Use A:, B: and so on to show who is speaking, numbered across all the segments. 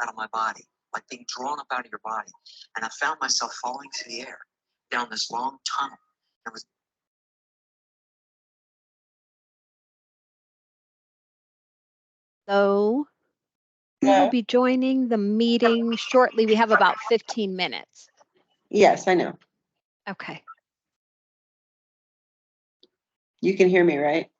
A: out of my body, like being drawn up out of your body. And I found myself falling through the air down this long tunnel. It was
B: So we will be joining the meeting shortly. We have about 15 minutes.
C: Yes, I know.
B: Okay.
C: You can hear me, right?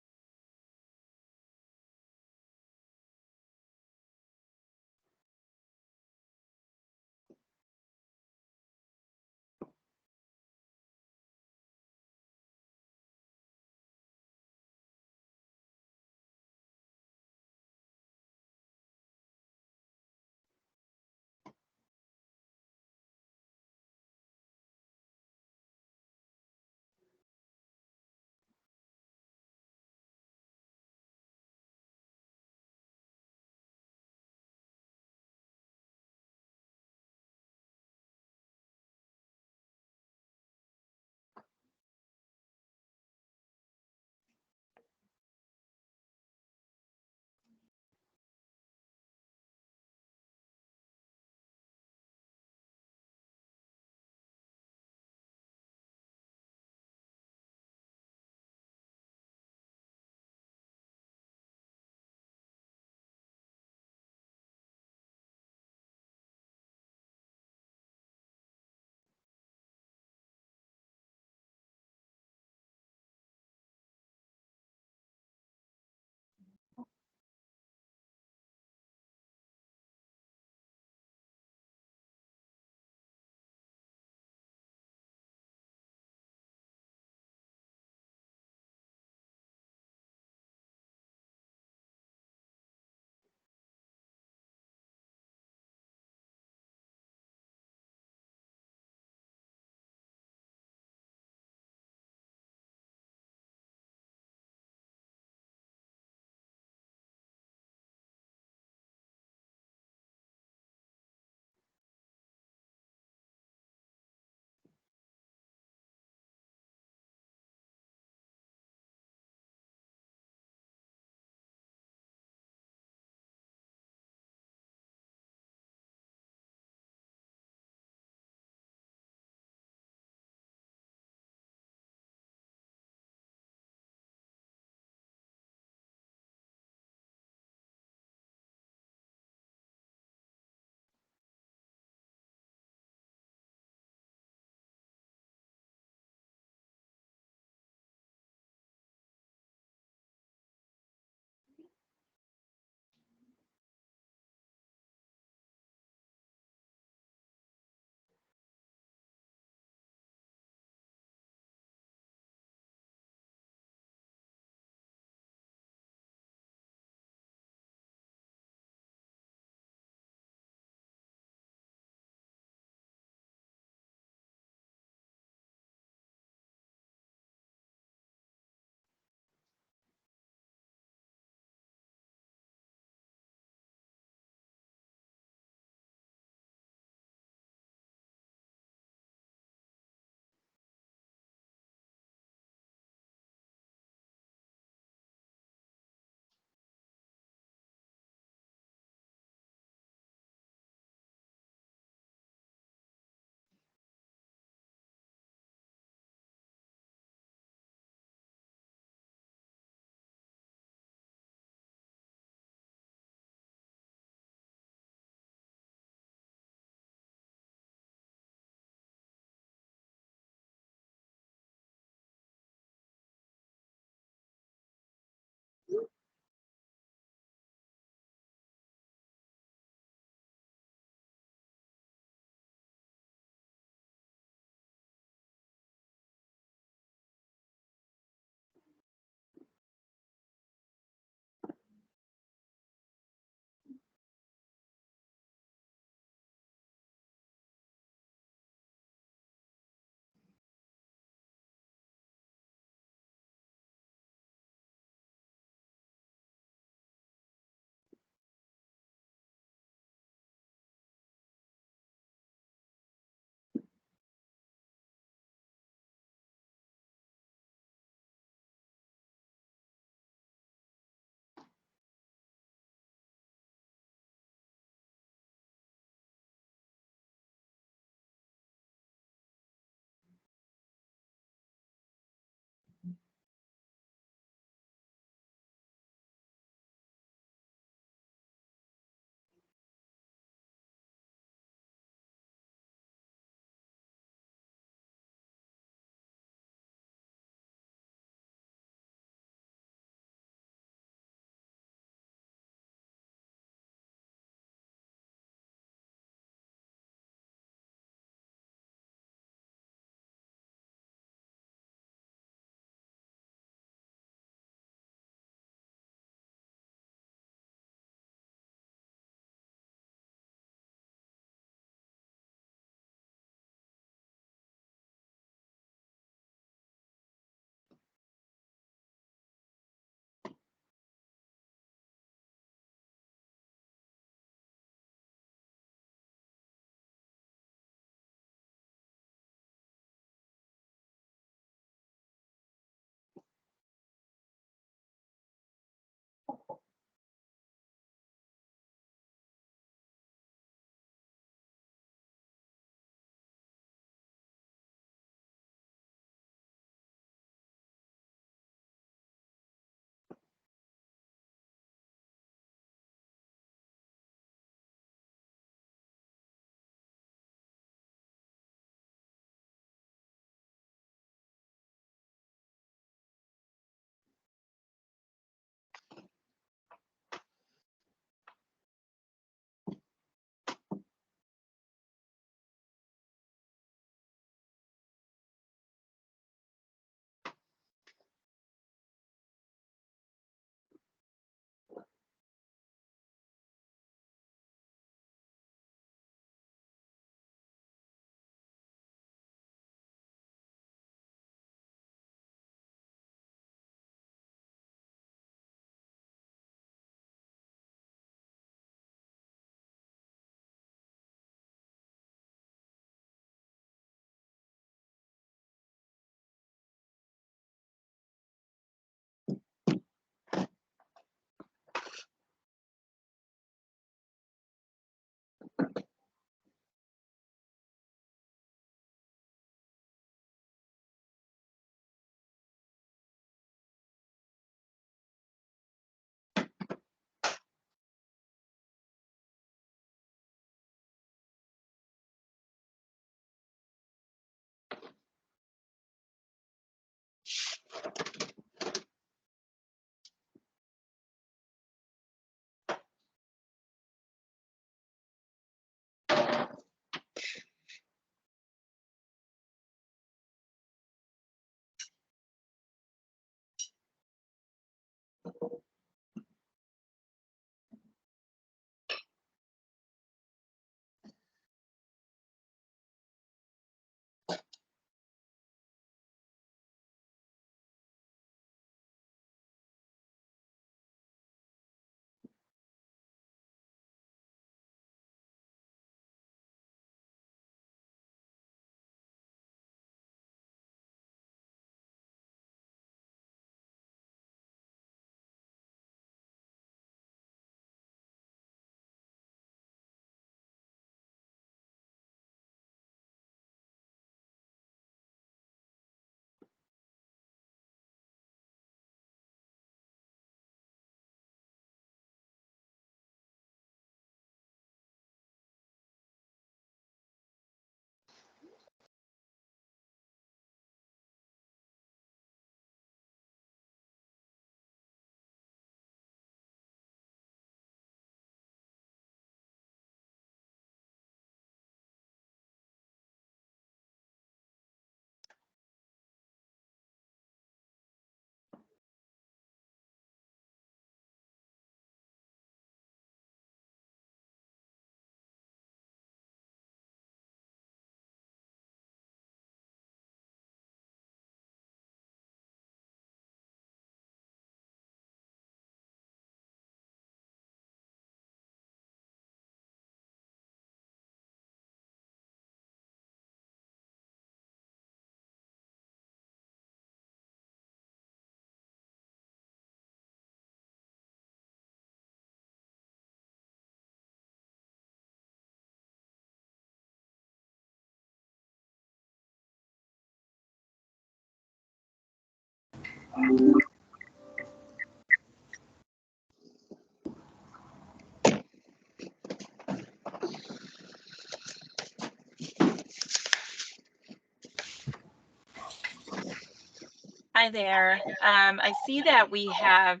D: Hi there. I see that we have,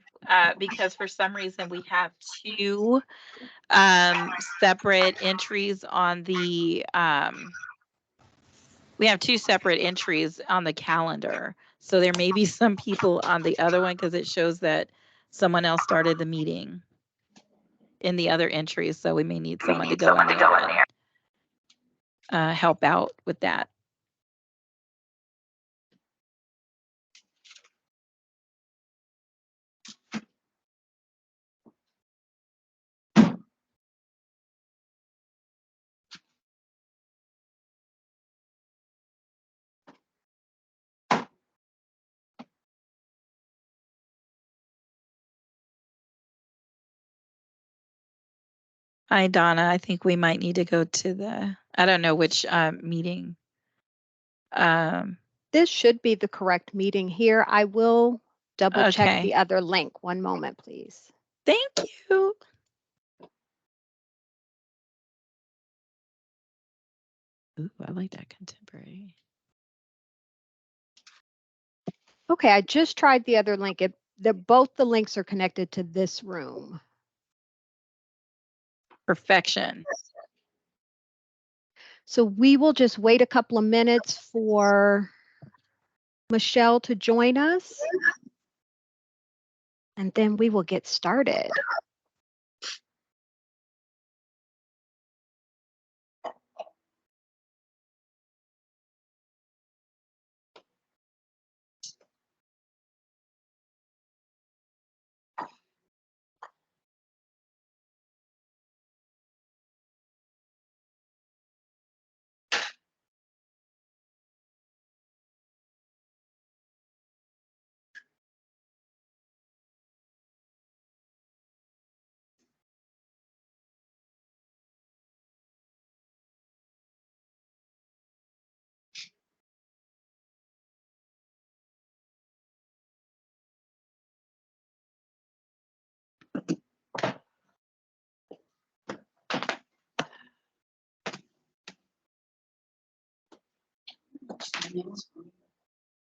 D: because for some reason we have two separate entries on the, we have two separate entries on the calendar. So there may be some people on the other one because it shows that someone else started the meeting in the other entries. So we may need someone to go in there and help out with that. Hi, Donna. I think we might need to go to the, I don't know which meeting.
B: This should be the correct meeting here. I will double check
D: Okay.
B: the other link. One moment, please.
D: Thank you. Ooh, I like that contemporary.
B: Okay, I just tried the other link. Both the links are connected to this room.
D: Perfection.
B: So we will just wait a couple of minutes for Michelle to join us, and then we will get started.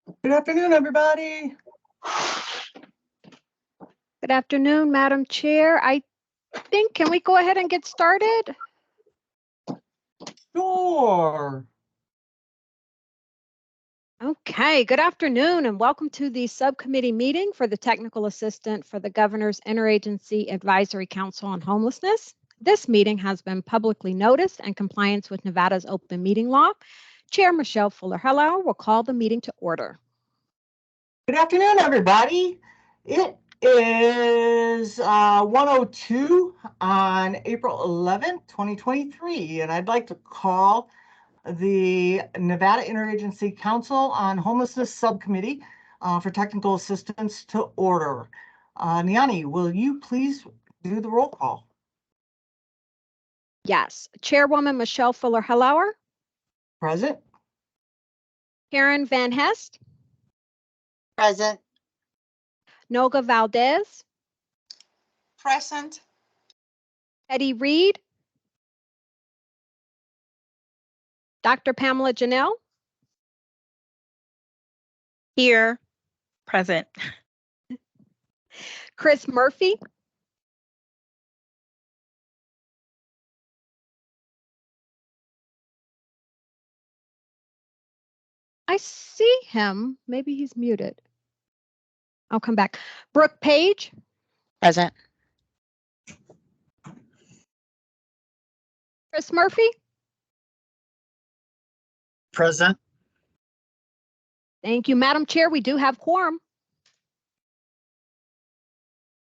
E: Good afternoon, everybody.
B: Good afternoon, Madam Chair. I think, can we go ahead and get started?
E: Sure.
B: Okay, good afternoon and welcome to the subcommittee meeting for the technical assistant for the Governor's Interagency Advisory Council on Homelessness. This meeting has been publicly noticed in compliance with Nevada's open meeting law. Chair Michelle Fuller-Hellow will call the meeting to order.
E: Good afternoon, everybody. It is 1:02 on April 11th, 2023, and I'd like to call the Nevada Interagency Council on Homelessness Subcommittee for Technical Assistance to order. Niani, will you please do the roll call?
B: Yes, Chairwoman Michelle Fuller-Hellow,
E: Present.
B: Karen Van Hest,
F: Present.
B: Noga Valdez,
F: Present.
B: Eddie Reed, Dr. Pamela Janelle,
D: Here, present.
B: Chris Murphy, I see him. Maybe he's muted. I'll come back. Brooke Page,
F: Present.
B: Chris Murphy.
G: Present.
B: Thank you, Madam Chair. We do have quorum.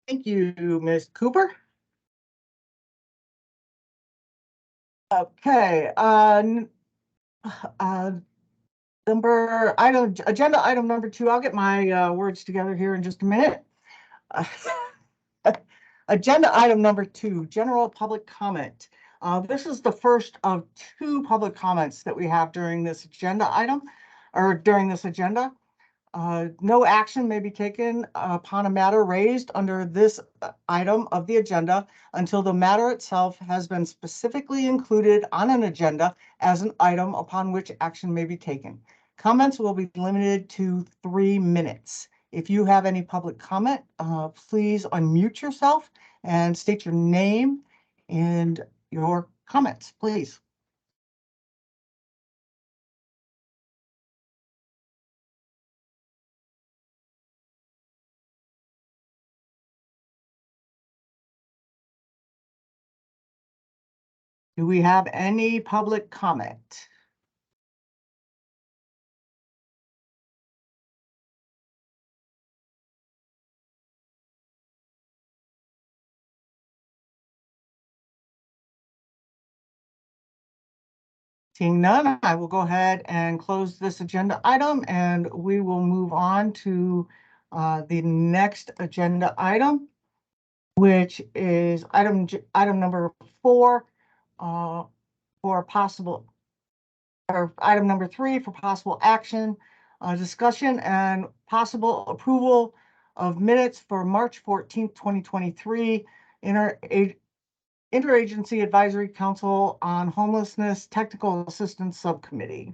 E: Thank you, Ms. Cooper. Okay, agenda item number 2. I'll get my words together here in just a minute. Agenda item number 2, general public comment. This is the first of 2 public comments that we have during this agenda item, or during this agenda. No action may be taken upon a matter raised under this item of the agenda until the matter itself has been specifically included on an agenda as an item upon which action may be taken. Comments will be limited to 3 minutes. If you have any public comment, please unmute yourself and state your name and your comments, please. Do we have any public comment? Seeing none, I will go ahead and close this agenda item and we will move on to the next agenda item, which is item number 4 for possible, or item number 3 for possible action, discussion and possible approval of minutes for March 14th, 2023, Interagency Advisory Council on Homelessness Technical Assistance Subcommittee.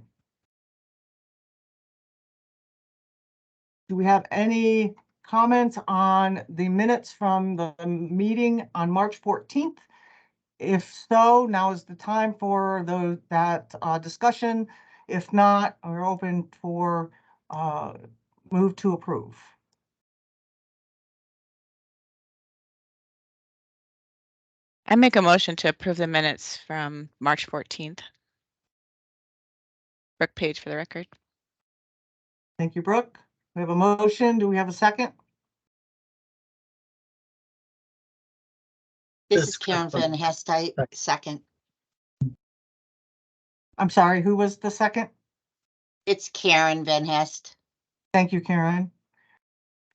E: Do we have any comments on the minutes from the meeting on March 14th? If so, now is the time for that discussion. If not, we're open for move to approve.
F: I make a motion to approve the minutes from March 14th. Brooke Page for the record.
E: Thank you, Brooke. We have a motion. Do we have a second?
G: This
H: Is Karen Van Hest, second.
E: I'm sorry, who was the second?
H: It's Karen Van Hest.
E: Thank you, Karen.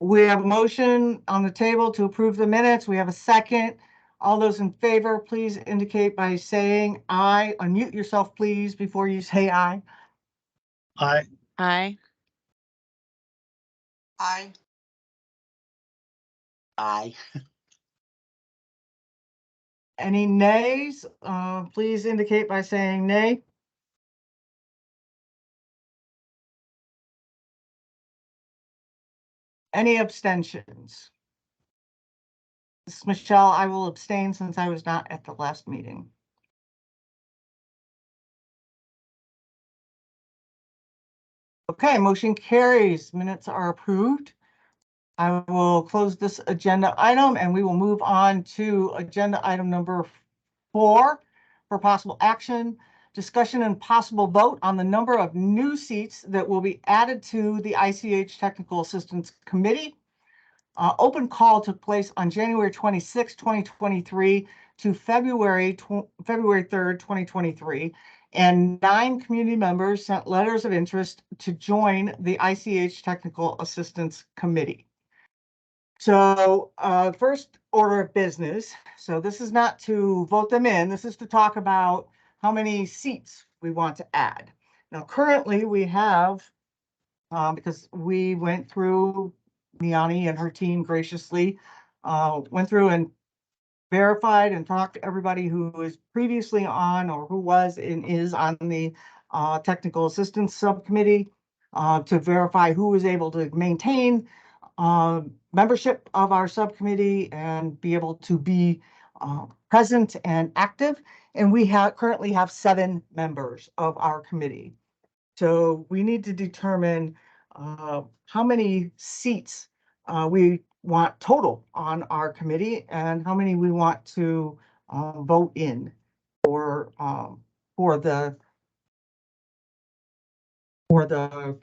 E: We have a motion on the table to approve the minutes. We have a second. All those in favor, please indicate by saying aye. Unmute yourself, please, before you say aye.
G: Aye.
F: Aye.
H: Aye. Aye.
E: Any nays? Please indicate by saying nay. Any abstentions? This is Michelle, I will abstain since I was not at the last meeting. Okay, motion carries. Minutes are approved. I will close this agenda item and we will move on to agenda item number 4 for possible action, discussion and possible vote on the number of new seats that will be added to the ICH Technical Assistance Committee. Open call took place on January 26, 2023 to February 3rd, 2023, and 9 community members sent letters of interest to join the ICH Technical Assistance Committee. So first order of business. So this is not to vote them in. This is to talk about how many seats we want to add. Now, currently we have, because we went through, Niani and her team graciously went through and verified and talked to everybody who was previously on or who was and is on the technical assistance subcommittee to verify who was able to maintain membership of our subcommittee and be able to be present and active. And we currently have 7 members of our committee. So we need to determine how many seats we want total on our committee and how many we want to vote in for the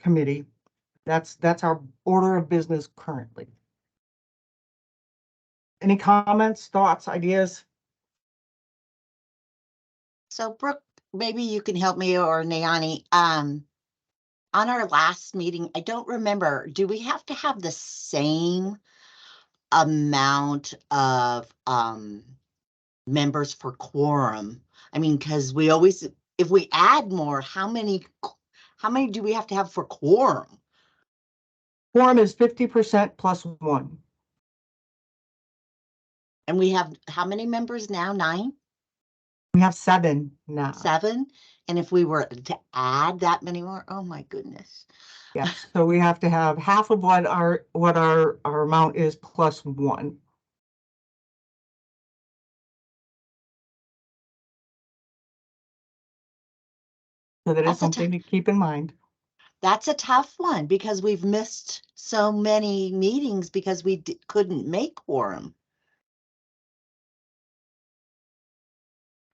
E: committee. That's our order of business currently. Any comments, thoughts, ideas?
H: So Brooke, maybe you can help me or Niani. On our last meeting, I don't remember, do we have to have the same amount of members for quorum? I mean, because we always, if we add more, how many do we have to have for quorum?
E: Quorum is 50% plus 1.
H: And we have how many members now? 9?
E: We have 7 now.
H: 7? And if we were to add that many more, oh my goodness.
E: Yes, so we have to have half of what our amount is plus 1. So that is
H: That's a
E: something to keep in mind.
H: That's a tough one because we've missed so many meetings because we couldn't make quorum.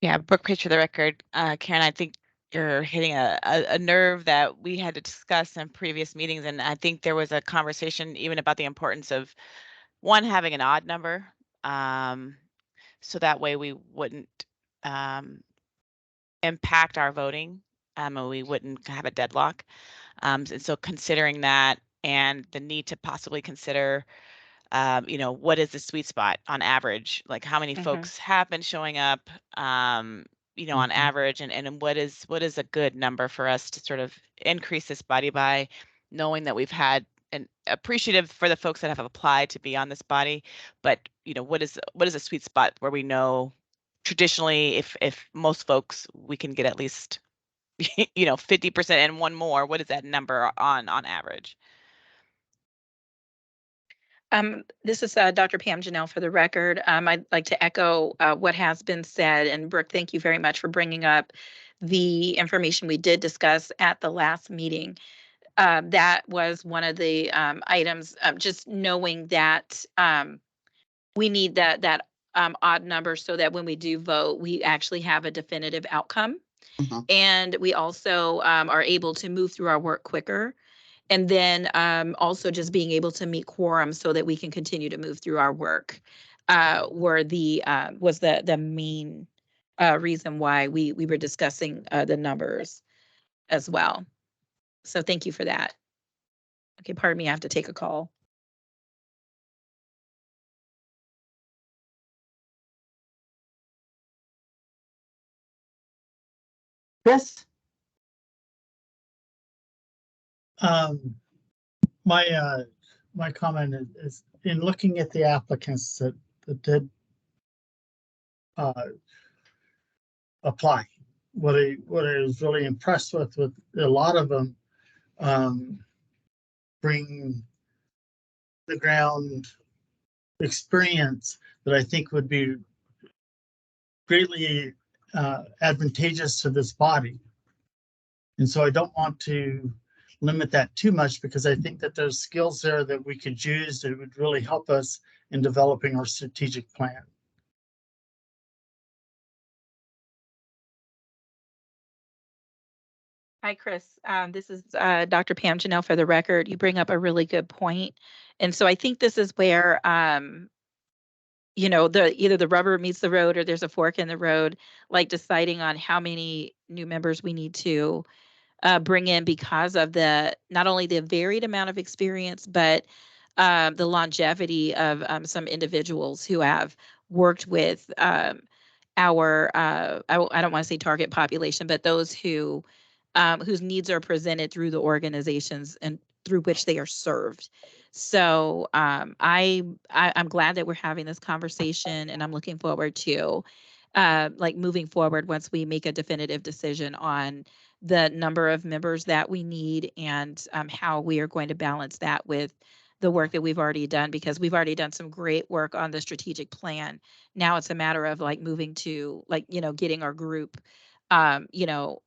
F: Yeah, Brooke, picture the record. Karen, I think you're hitting a nerve that we had to discuss in previous meetings. And I think there was a conversation even about the importance of one, having an odd number. So that way we wouldn't impact our voting and we wouldn't have a deadlock. And so considering that and the need to possibly consider what is the sweet spot on average? Like how many folks have been showing up, on average, and what is a good number for us to sort of increase this body by, knowing that we've had and appreciative for the folks that have applied to be on this body, but what is a sweet spot where we know traditionally if most folks we can get at least 50% and one more, what is that number on average?
D: This is Dr. Pam Janelle for the record. I'd like to echo what has been said. And Brooke, thank you very much for bringing up the information we did discuss at the last meeting. That was one of the items, just knowing that we need that odd number so that when we do vote, we actually have a definitive outcome. And we also are able to move through our work quicker. And then also just being able to meet quorum so that we can continue to move through our work was the main reason why we were discussing the numbers as well. So thank you for that. Okay, pardon me, I have to take a call.
E: Chris?
G: My comment is in looking at the applicants that did apply. What I was really impressed with a lot of them bring the ground experience that I think would be greatly advantageous to this body. And so I don't want to limit that too much, because I think that there's skills there that we could use that would really help us in developing our strategic plan.
D: Hi, Chris. This is Dr. Pam Janelle for the record. You bring up a really good point. And so I think this is where, you know, either the rubber meets the road or there's a fork in the road, like deciding on how many new members we need to bring in because of not only the varied amount of experience, but the longevity of some individuals who have worked with our, I don't want to say target population, but those whose needs are presented through the organizations and through which they are served. So I'm glad that we're having this conversation, and I'm looking forward to like moving forward once we make a definitive decision on the number of members that we need and how we are going to balance that with the work that we've already done, because we've already done some great work on the strategic plan. Now it's a matter of like moving to like, you know, getting our group, you know,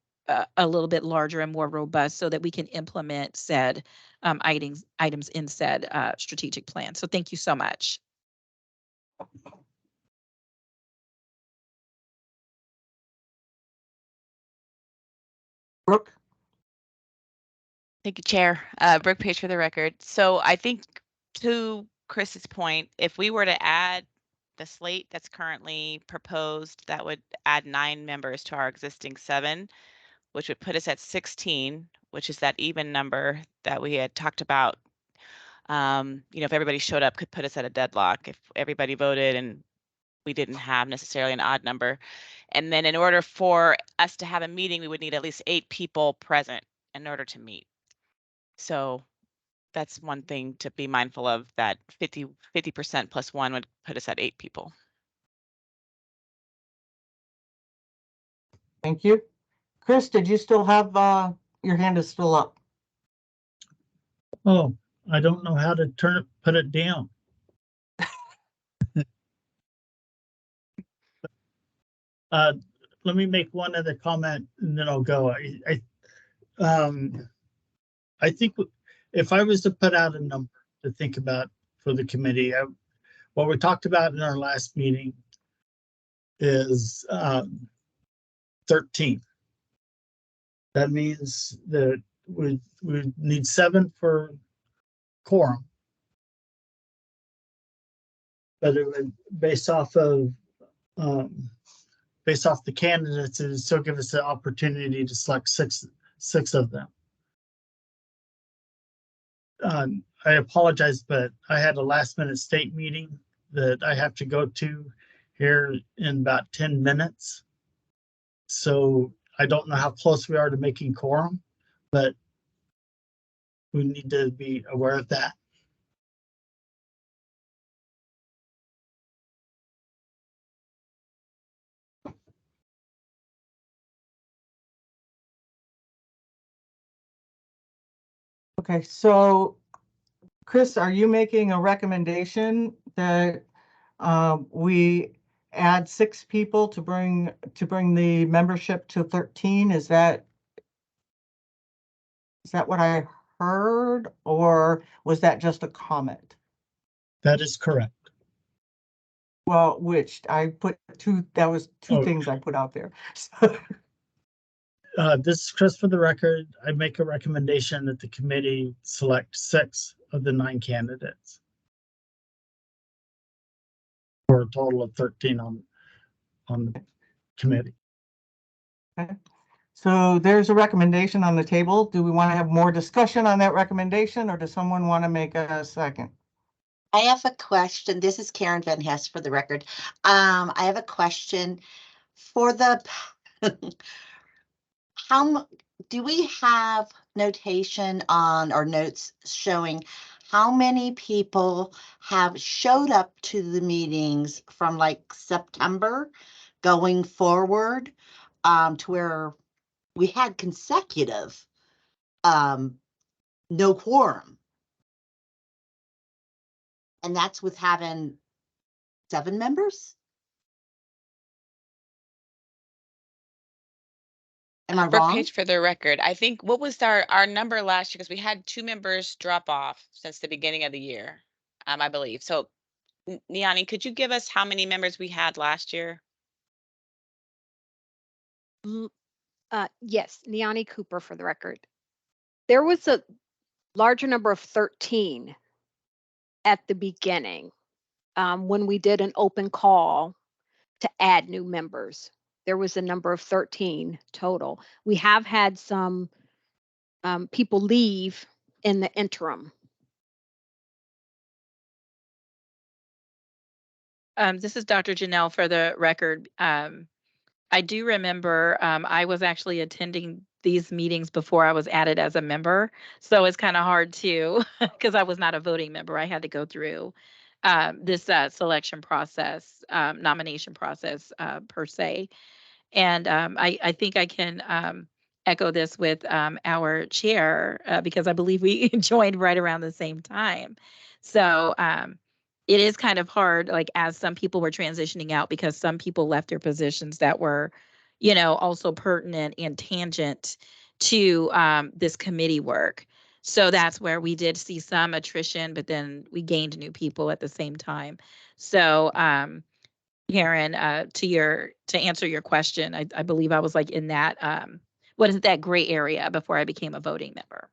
D: a little bit larger and more robust so that we can implement said items in said strategic plan. So thank you so much.
E: Brooke?
F: Thank you, Chair. Brooke Page for the record. So I think, to Chris's point, if we were to add the slate that's currently proposed, that would add 9 members to our existing 7, which would put us at 16, which is that even number that we had talked about. You know, if everybody showed up, could put us at a deadlock if everybody voted and we didn't have necessarily an odd number. And then in order for us to have a meeting, we would need at least 8 people present in order to meet. So that's one thing to be mindful of, that 50% plus 1 would put us at 8 people.
E: Thank you. Chris, did you still have, your hand is still up?
G: Oh, I don't know how to put it down. Let me make one other comment and then I'll go. I think if I was to put out a number to think about for the committee, what we talked about in our last meeting is 13. That means that we need 7 for quorum. But it would, based off the candidates, it would still give us the opportunity to select six of them. I apologize, but I had a last-minute state meeting that I have to go to here in about 10 minutes. So I don't know how close we are to making quorum, but we need to be aware of that.
E: Okay, so Chris, are you making a recommendation that we add 6 people to bring the membership to 13? Is that what I heard, or was that just a comment?
G: That is correct.
E: Well, which I put 2, that was 2 things I put out there.
G: This is Chris for the record. I make a recommendation that the committee select 6 of the 9 candidates for a total of 13 on the committee.
E: Okay. So there's a recommendation on the table. Do we want to have more discussion on that recommendation, or does someone want to make a second?
H: I have a question. This is Karen Van Hess for the record. I have a question for the, do we have notation on or notes showing how many people have showed up to the meetings from like September going forward, to where we had consecutive, no quorum? And that's with having 7 members? Am I
F: Brooke
H: wrong?
F: Page, for the record, I think, what was our number last year? Because we had 2 members drop off since the beginning of the year, I believe. So, Niani, could you give us how many members we had last year?
B: Yes, Niani Cooper for the record. There was a larger number of 13 at the beginning when we did an open call to add new members. There was a number of 13 total. We have had some people leave in the interim.
D: This is Dr. Janelle for the record. I do remember I was actually attending these meetings before I was added as a member. So it's kind of hard to, because I was not a voting member. I had to go through this selection process, nomination process per se. And I think I can echo this with our chair because I believe we joined right around the same time. So it is kind of hard, like as some people were transitioning out because some people left their positions that were, you know, also pertinent and tangent to this committee work. So that's where we did see some attrition, but then we gained new people at the same time. So Karen, to answer your question, I believe I was like in that what is it, that gray area before I became a voting member.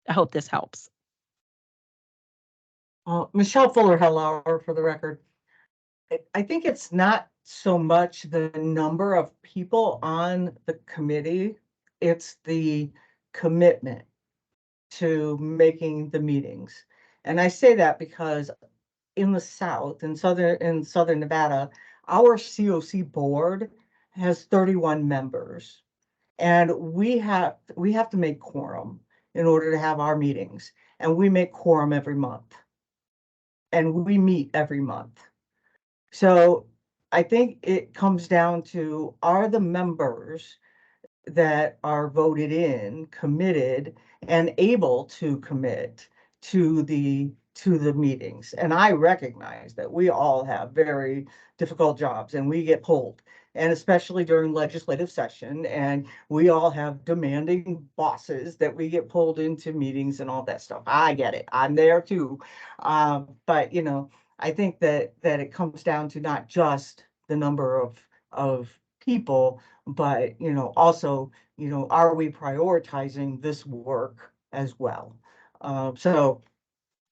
D: I hope this helps.
E: Michelle Fuller-Hellauer for the record. I think it's not so much the number of people on the committee, it's the commitment to making the meetings. And I say that because in the South, in Southern Nevada, our COC board has 31 members. And we have to make quorum in order to have our meetings. And we make quorum every month. And we meet every month. So I think it comes down to, are the members that are voted in committed and able to commit to the meetings? And I recognize that we all have very difficult jobs and we get pulled, and especially during legislative session, and we all have demanding bosses that we get pulled into meetings and all that stuff. I get it. I'm there too. But you know, I think that it comes down to not just the number of people, but you know, also, you know, are we prioritizing this work as well? So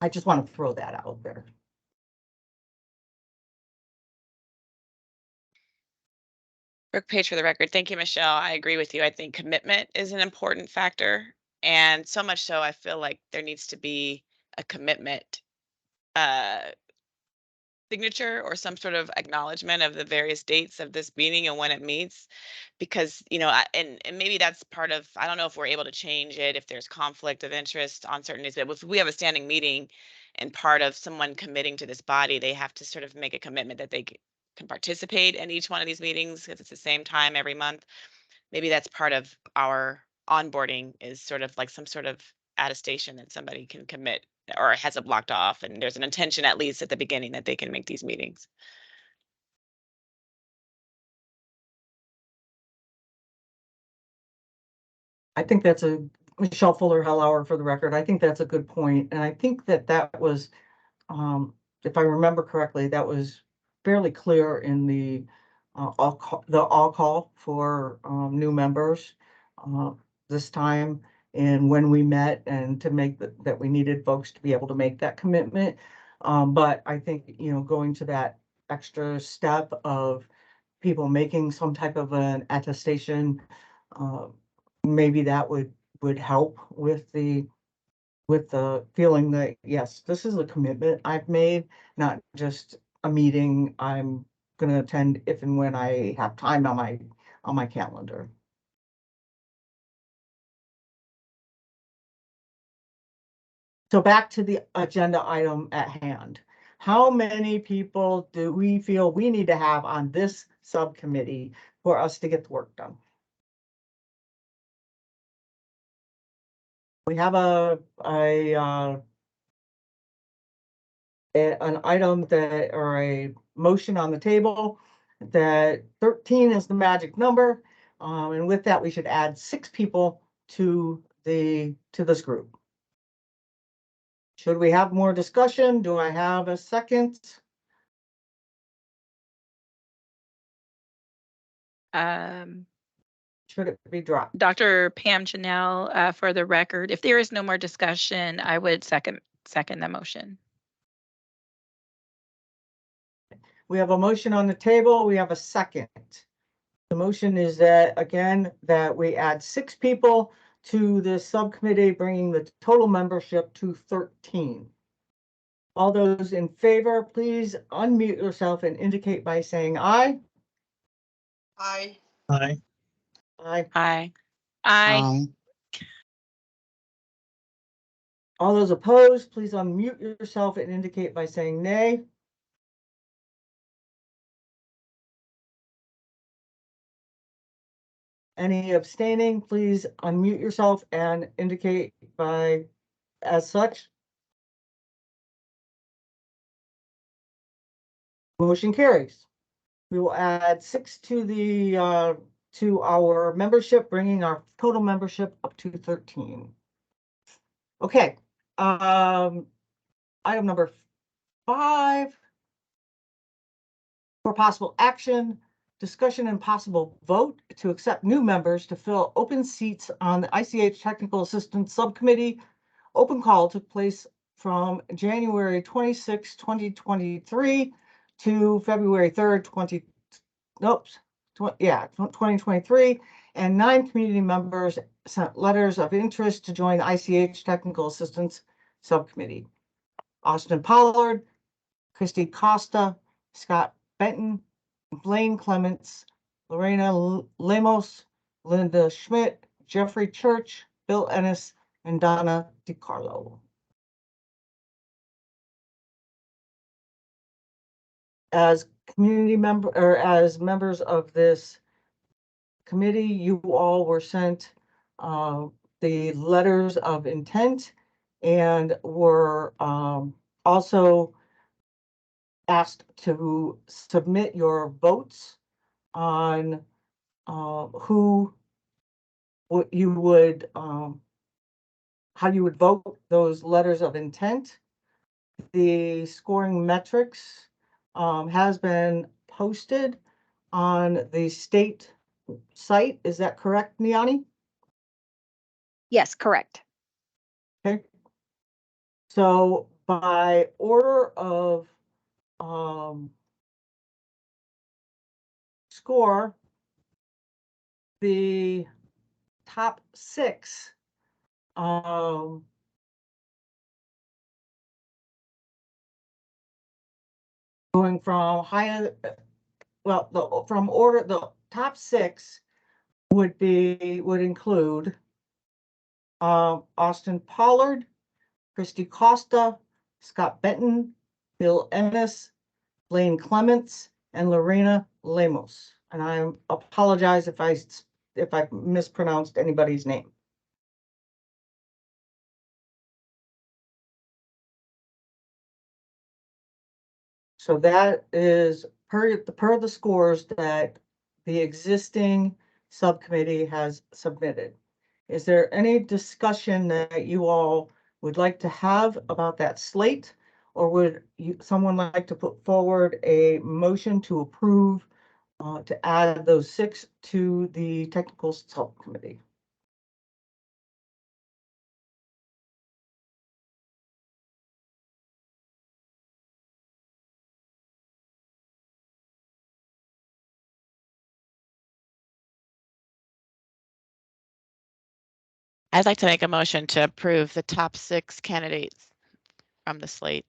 E: I just want to throw that out there.
F: Brooke Page, for the record. Thank you, Michelle. I agree with you. I think commitment is an important factor. And so much so, I feel like there needs to be a commitment signature or some sort of acknowledgement of the various dates of this meeting and when it meets, because you know, and maybe that's part of, I don't know if we're able to change it if there's conflict of interest on certain days, but if we have a standing meeting and part of someone committing to this body, they have to sort of make a commitment that they can participate in each one of these meetings because it's the same time every month. Maybe that's part of our onboarding, is sort of like some sort of attestation that somebody can commit or has it blocked off, and there's an intention at least at the beginning that they can make these meetings.
E: I think that's Michelle Fuller-Hellauer for the record. I think that's a good point. And I think that was, if I remember correctly, that was fairly clear in the all call for new members this time, and when we met, and to make that we needed folks to be able to make that commitment. But I think, you know, going to that extra step of people making some type of an attestation, maybe that would help with the feeling that, yes, this is a commitment I've made, not just a meeting I'm going to attend if and when I have time on my calendar. So back to the agenda item at hand. How many people do we feel we need to have on this subcommittee for us to get the work done? We have a an item that, or a motion on the table that 13 is the magic number. And with that, we should add 6 people to this group. Should we have more discussion? Do I have a second? Should it be dropped?
D: Dr. Pam Janelle, for the record, if there is no more discussion, I would second the motion.
E: We have a motion on the table. We have a second. The motion is that, again, that we add 6 people to the subcommittee, bringing the total membership to 13. All those in favor, please unmute yourself and indicate by saying aye.
C: Aye.
G: Aye.
E: Aye.
D: Aye. Aye.
E: All those opposed, please unmute yourself and indicate by saying nay. Any abstaining, please unmute yourself and indicate by as such. Motion carries. We will add 6 to our membership, bringing our total membership up to 13. Okay. Item number 5. For possible action, discussion and possible vote to accept new members to fill open seats on the ICH Technical Assistance Subcommittee. Open call took place from January 26, 2023 to February 3rd, 2023, and 9 community members sent letters of interest to join the ICH Technical Assistance Subcommittee. Austin Pollard, Christy Costa, Scott Benton, Blaine Clements, Lorena Lemos, Linda Schmidt, Jeffrey Church, Bill Ennis, and Donna DiCarlo. As community member, or as members of this committee, you all were sent the letters of intent and were also asked to submit your votes on who you would how you would vote those letters of intent. The scoring metrics has been posted on the state site. Is that correct, Niani?
B: Yes, correct.
E: Okay. So by order of score, the top 6 going from higher, well, the top 6 would include Austin Pollard, Christy Costa, Scott Benton, Bill Ennis, Blaine Clements, and Lorena Lemos. And I apologize if I mispronounced anybody's name. So that is per the scores that the existing subcommittee has submitted. Is there any discussion that you all would like to have about that slate? Or would someone like to put forward a motion to approve to add those 6 to the technical subcommittee?
F: I'd like to make a motion to approve the top 6 candidates from the slate.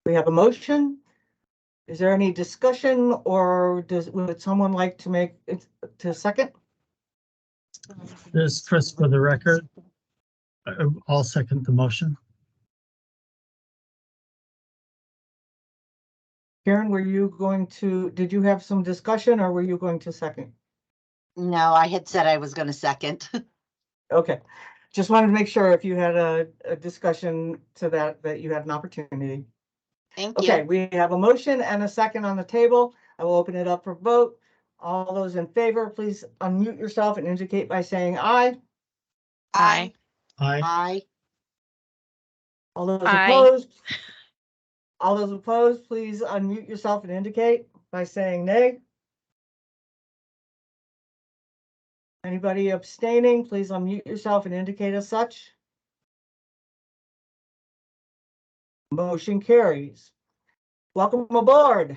E: We have a motion. Is there any discussion, or would someone like to make it to second?
G: This is Chris for the record. I'll second the motion.
E: Karen, did you have some discussion, or were you going to second?
H: No, I had said I was going to second.
E: Okay, Just wanted to make sure if you had a discussion to that you had an opportunity.
H: Thank
E: Okay,
H: you.
E: we have a motion and a second on the table. I will open it up for vote. All those in favor, please unmute yourself and indicate by saying aye.
F: Aye.
G: Aye.
H: Aye.
E: All those
D: Aye.
E: opposed? All those opposed, please unmute yourself and indicate by saying nay. Anybody abstaining, please unmute yourself and indicate as such. Motion carries. Welcome aboard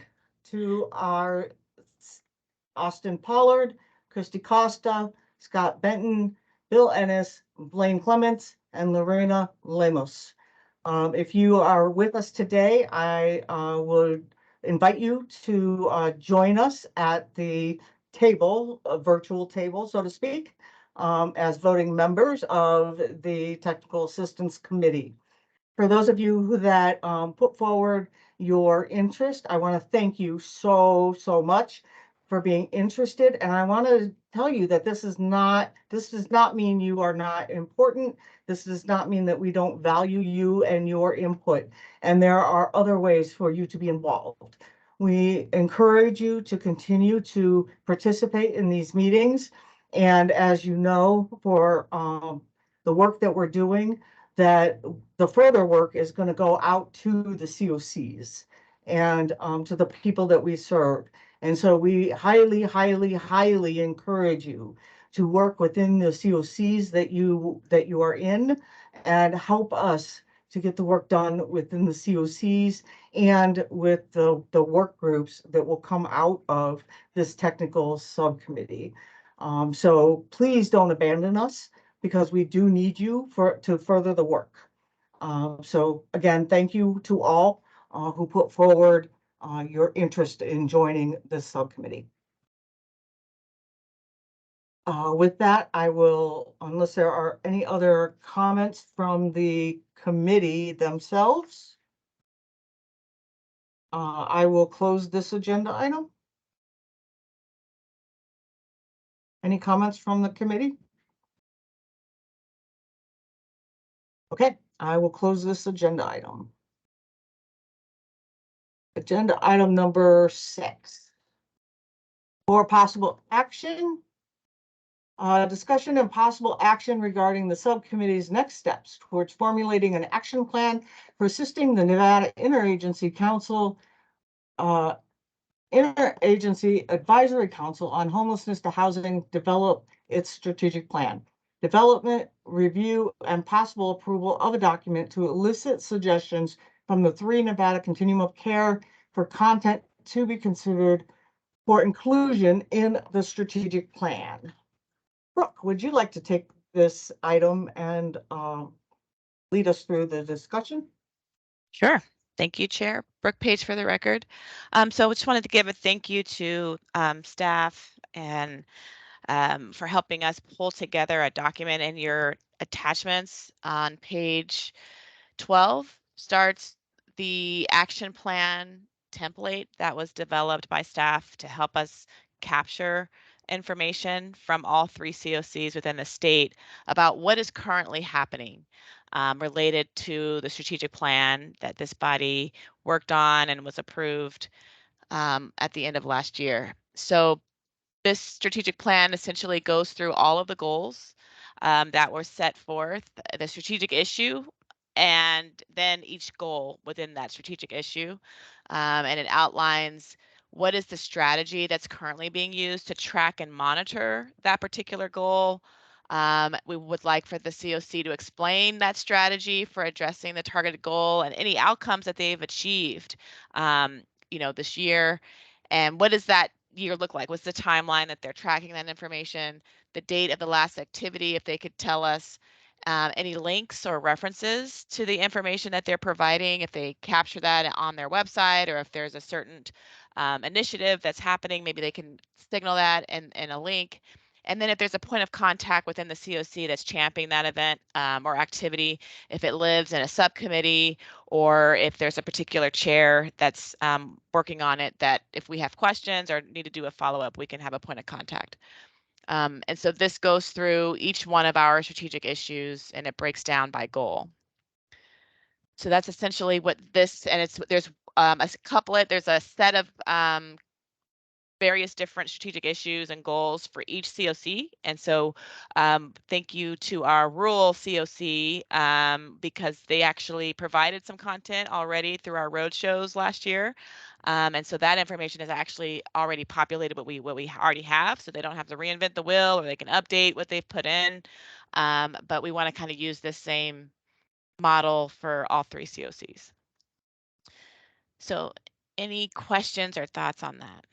E: to our Austin Pollard, Christy Costa, Scott Benton, Bill Ennis, Blaine Clements, and Lorena Lemos. If you are with us today, I would invite you to join us at the table, a virtual table, so to speak, as voting members of the Technical Assistance Committee. For those of you that put forward your interest, I want to thank you so much for being interested. And I want to tell you that this does not mean you are not important. This does not mean that we don't value you and your input. And there are other ways for you to be involved. We encourage you to continue to participate in these meetings. And as you know, for the work that we're doing, that the further work is going to go out to the COCs and to the people that we serve. And so we highly encourage you to work within the COCs that you are in and help us to get the work done within the COCs and with the work groups that will come out of this technical subcommittee. So please don't abandon us, because we do need you to further the work. So again, thank you to all who put forward your interest in joining this subcommittee. With that, I will, unless there are any other comments from the committee themselves, I will close this agenda item. Any comments from the committee? Okay, I will close this agenda item. Agenda item number 6. For possible action, discussion and possible action regarding the subcommittee's next steps towards formulating an action plan for assisting the Nevada Interagency Council, Interagency Advisory Council on Homelessness to Housing develop its strategic plan. Development, review, and possible approval of a document to elicit suggestions from the 3 Nevada Continuum of Care for content to be considered for inclusion in the strategic plan. Brooke, would you like to take this item and lead us through the discussion?
F: Sure. Thank you, Chair. Brooke Page for the record. So I just wanted to give a thank you to staff and for helping us pull together a document. And your attachments on page 12 starts the action plan template that was developed by staff to help us capture information from all 3 COCs within the state about what is currently happening related to the strategic plan that this body worked on and was approved at the end of last year. So this strategic plan essentially goes through all of the goals that were set forth, the strategic issue, and then each goal within that strategic issue. And it outlines what is the strategy that's currently being used to track and monitor that particular goal. We would like for the COC to explain that strategy for addressing the targeted goal and any outcomes that they've achieved, this year. And what does that year look like? What's the timeline that they're tracking that information? The date of the last activity, if they could tell us any links or references to the information that they're providing, if they capture that on their website, or if there's a certain initiative that's happening, maybe they can signal that in a link. And then if there's a point of contact within the COC that's championing that event or activity, if it lives in a subcommittee, or if there's a particular chair that's working on it, that if we have questions or need to do a follow-up, we can have a point of contact. And so this goes through each one of our strategic issues and it breaks down by goal. So that's essentially what this, and there's a couplet, there's a set of various different strategic issues and goals for each COC. And so thank you to our rural COC because they actually provided some content already through our road shows last year. And so that information is actually already populated what we already have, so they don't have to reinvent the wheel, or they can update what they've put in. But we want to kind of use this same model for all 3 COCs. So any questions or thoughts on that?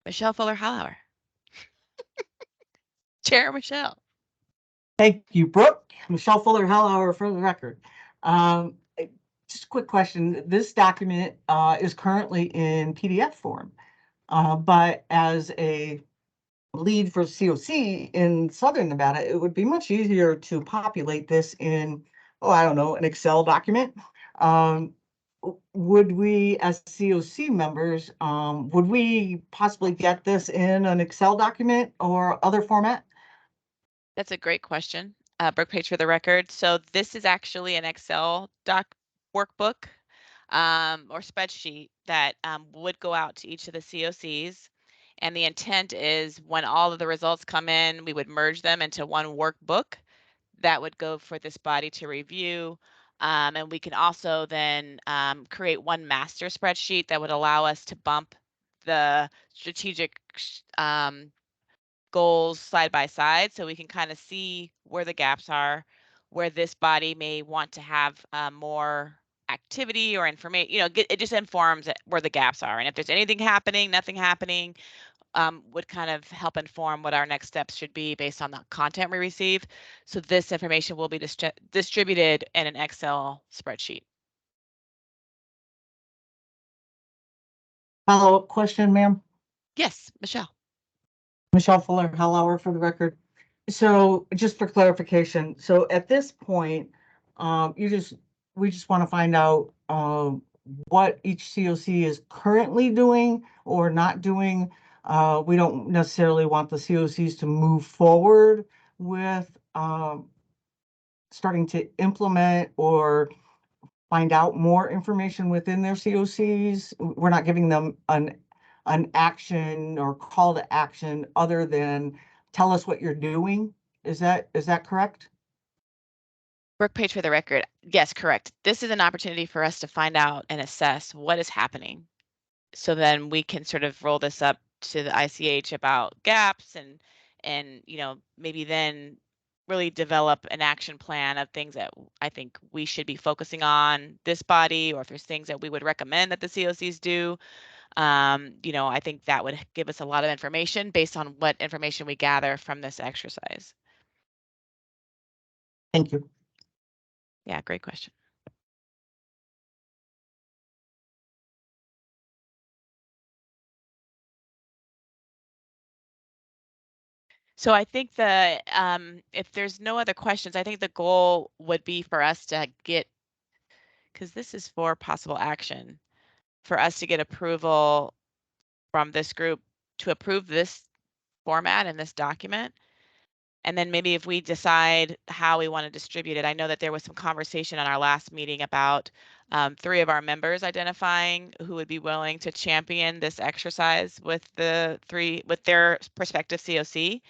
F: Michelle Fuller-Hallauer. Chair Michelle.
E: Thank you, Brooke. Michelle Fuller-Hallauer for the record. Just a quick question. This document is currently in PDF form, but as a lead for COC in Southern Nevada, it would be much easier to populate this in, I don't know, an Excel document. Would we, as COC members, would we possibly get this in an Excel document or other format?
F: That's a great question. Brooke Page for the record. So this is actually an Excel workbook or spreadsheet that would go out to each of the COCs. And the intent is when all of the results come in, we would merge them into one workbook that would go for this body to review. And we can also then create one master spreadsheet that would allow us to bump the strategic goals side by side, so we can kind of see where the gaps are, where this body may want to have more activity or information. It just informs where the gaps are, and if there's anything happening, nothing happening, would kind of help inform what our next steps should be based on the content we receive. So this information will be distributed in an Excel spreadsheet.
E: Follow-up question, ma'am.
F: Yes, Michelle.
E: Michelle Fuller-Hallauer for the record. So just for clarification, so at this point, we just want to find out what each COC is currently doing or not doing. We don't necessarily want the COCs to move forward with starting to implement or find out more information within their COCs. We're not giving them an action or call to action other than tell us what you're doing. Is that correct?
F: Brooke Page for the record. Yes, correct. This is an opportunity for us to find out and assess what is happening. So then we can sort of roll this up to the ICH about gaps and maybe then really develop an action plan of things that I think we should be focusing on this body, or if there's things that we would recommend that the COCs do. I think that would give us a lot of information based on what information we gather from this exercise.
E: Thank you.
F: Yeah, great question. So I think if there's no other questions, I think the goal would be for us to get, because this is for possible action, for us to get approval from this group to approve this format in this document. And then maybe if we decide how we want to distribute it, I know that there was some conversation on our last meeting about 3 of our members identifying who would be willing to champion this exercise with their prospective COC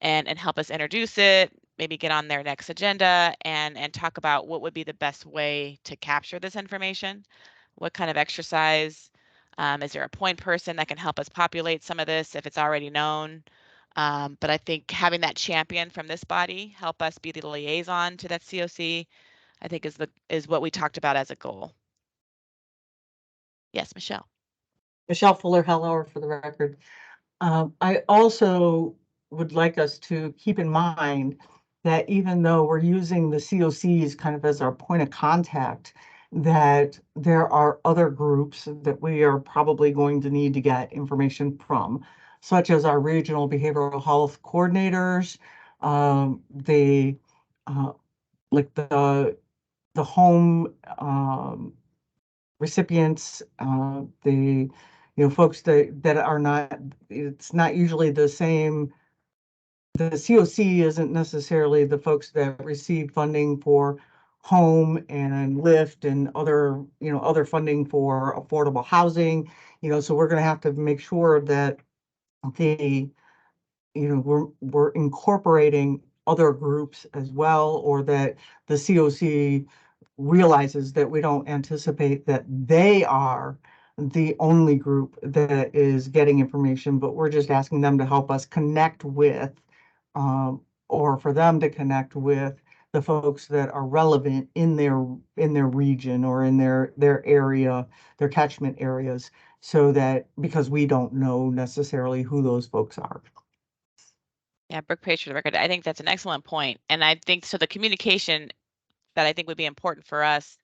F: and help us introduce it, maybe get on their next agenda and talk about what would be the best way to capture this information. What kind of exercise? Is there a point person that can help us populate some of this if it's already known? But I think having that champion from this body help us be the liaison to that COC, I think is what we talked about as a goal. Yes, Michelle.
E: Michelle Fuller-Hallauer for the record. I also would like us to keep in mind that even though we're using the COCs kind of as our point of contact, that there are other groups that we are probably going to need to get information from, such as our regional behavioral health coordinators, They, like the home, recipients, the, folks that are not, it's not usually the same. The COC isn't necessarily the folks that receive funding for home and lift and other, other funding for affordable housing, so we're gonna have to make sure that the, we're incorporating other groups as well, or that the COC realizes that we don't anticipate that they are the only group that is getting information, but we're just asking them to help us connect with, or for them to connect with the folks that are relevant in their region or in their area, their catchment areas, so that, because we don't know necessarily who those folks are.
F: Yeah, Brooke Page for the record. I think that's an excellent point. And I think so the communication that I think would be important for us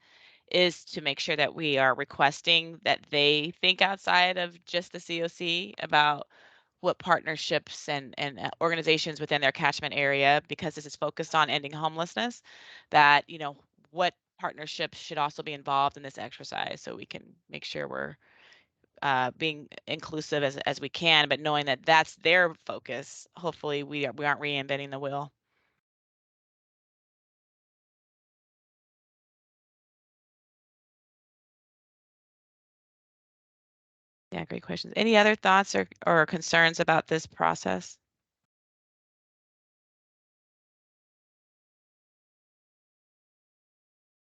F: is to make sure that we are requesting that they think outside of just the COC about what partnerships and organizations within their catchment area, because this is focused on ending homelessness, that, what partnerships should also be involved in this exercise, so we can make sure we're being inclusive as we can, but knowing that that's their focus. Hopefully we aren't reinventing the wheel. Yeah, great questions. Any other thoughts or concerns about this process?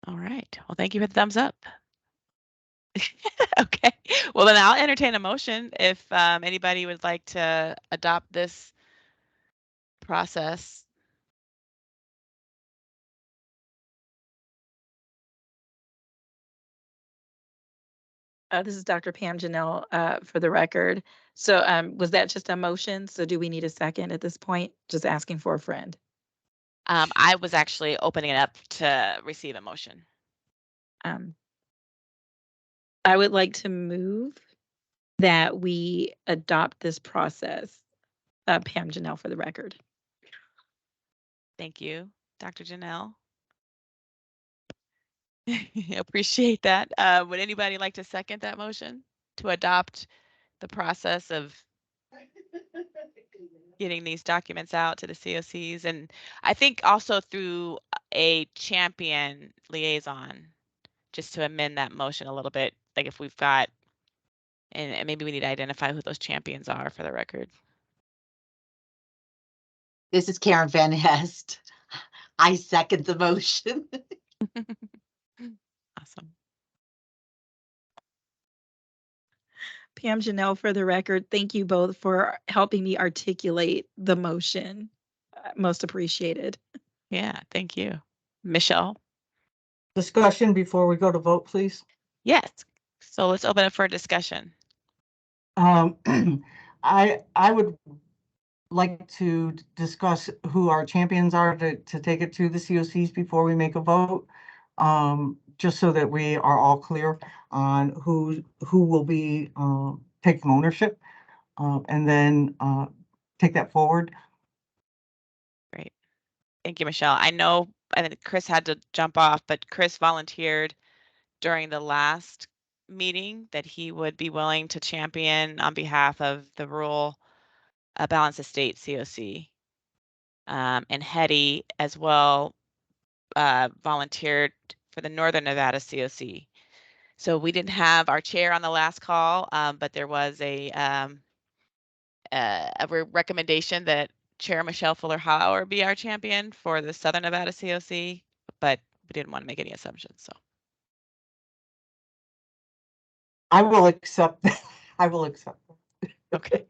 F: All right. Well, thank you for the thumbs up. Okay. Well, then I'll entertain a motion if anybody would like to adopt this process.
D: This is Dr. Pam Janelle, for the record. So was that just a motion? So do we need a second at this point? Just asking for a friend.
F: I was actually opening it up to receive a motion.
D: I would like to move that we adopt this process. Pam Janelle for the record.
F: Thank you, Dr. Janelle. Appreciate that. Would anybody like to second that motion to adopt the process of getting these documents out to the COCs? And I think also through a champion liaison, just to amend that motion a little bit, like if we've got, and maybe we need to identify who those champions are for the record.
H: This is Karen Van Hest. I second the motion.
F: Awesome.
D: Pam Janelle for the record. Thank you both for helping me articulate the motion. Most appreciated.
F: Yeah, thank you. Michelle?
E: Discussion before we go to vote, please.
F: Yes. So let's open it for a discussion.
E: I would like to discuss who our champions are to take it to the COCs before we make a vote. Just so that we are all clear on who will be taking ownership, and then take that forward.
F: Great. Thank you, Michelle. I know, I think Chris had to jump off, but Chris volunteered during the last meeting that he would be willing to champion on behalf of the rural Balanced Estate COC. And Hetty as well volunteered for the Northern Nevada COC. So we didn't have our chair on the last call, but there was a recommendation that Chair Michelle Fuller-Hauer be our champion for the Southern Nevada COC, but we didn't want to make any assumptions. So
E: I will accept that. I will accept that.
F: Okay.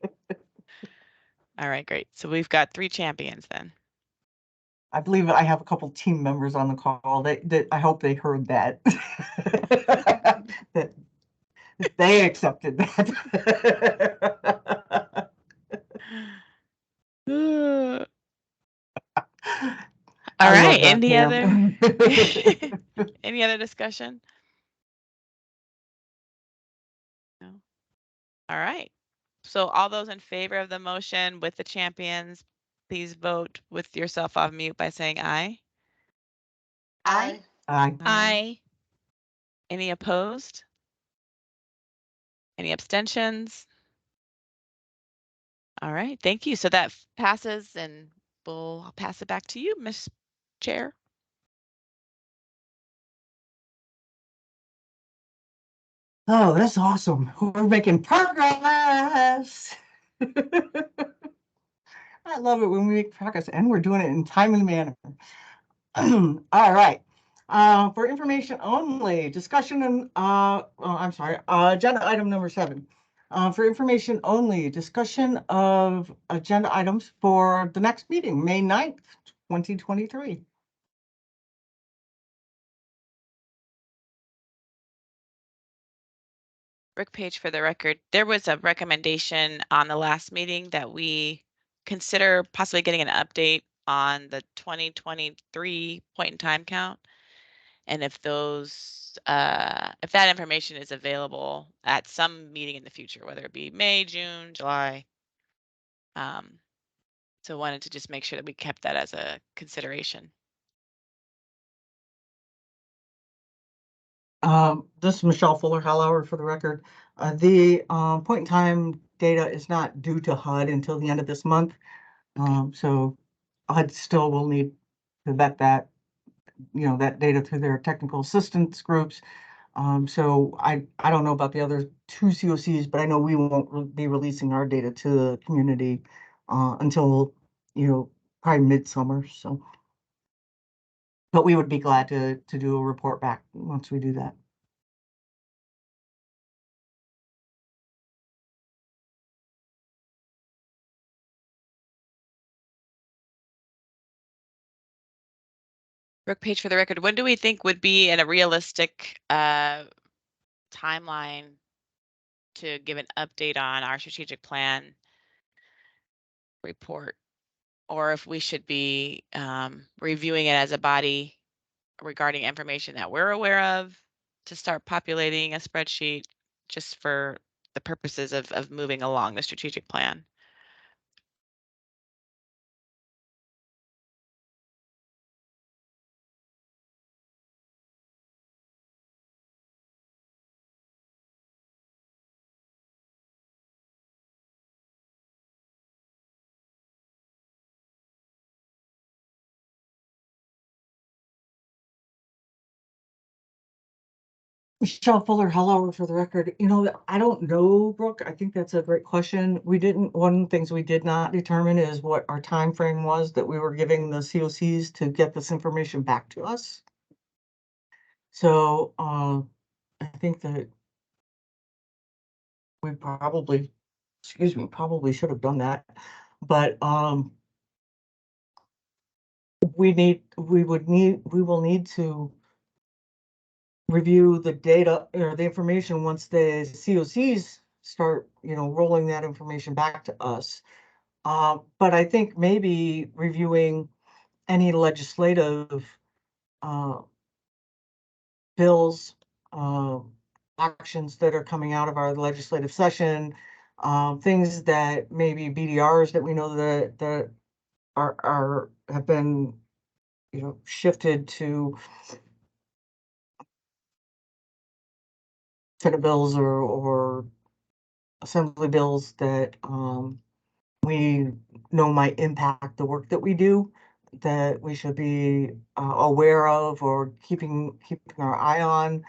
F: All right, great. So we've got 3 champions then.
E: I believe I have a couple team members on the call that I hope they heard that. that they accepted that.
F: All
E: I
F: right.
E: love that,
F: Any other discussion? No. All right. So all those in favor of the motion with the champions, please vote with yourself off mute by saying aye.
H: Aye.
E: Aye.
D: Aye.
F: Any opposed? Any abstentions? All right, thank you. So that passes, and I'll pass it back to you, Ms. Chair.
E: Oh, that's awesome. We're making progress. I love it when we make progress and we're doing it in timely manner. All right. For information only, discussion and, I'm sorry, agenda item number 7. For information only, discussion of agenda items for the next meeting, May 9th, 2023.
F: Brooke Page, for the record, there was a recommendation on the last meeting that we consider possibly getting an update on the 2023 point in time count. And if if that information is available at some meeting in the future, whether it be May, June, July. So wanted to just make sure that we kept that as a consideration.
E: This is Michelle Fuller-Hallauer for the record. The point in time data is not due to HUD until the end of this month. So HUD still will need to vet that, that data through their technical assistance groups. So I don't know about the other 2 COCs, but I know we won't be releasing our data to the community until, probably midsummer. So, but we would be glad to do a report back once we do that.
F: Brooke Page, for the record, when do we think would be in a realistic timeline to give an update on our strategic plan report? Or if we should be reviewing it as a body regarding information that we're aware of to start populating a spreadsheet just for the purposes of moving along the strategic plan?
E: Michelle Fuller, hello, for the record. I don't know, Brooke. I think that's a great question. One of the things we did not determine is what our time frame was that we were giving the COCs to get this information back to us. So I think that we probably should have done that. But we will need to review the data or the information once the COCs start, rolling that information back to us. But I think maybe reviewing any legislative bills, actions that are coming out of our legislative session, things that maybe BDRs that we know that have been, shifted to Senate bills or assembly bills that we know might impact the work that we do, that we should be aware of or keeping our eye on.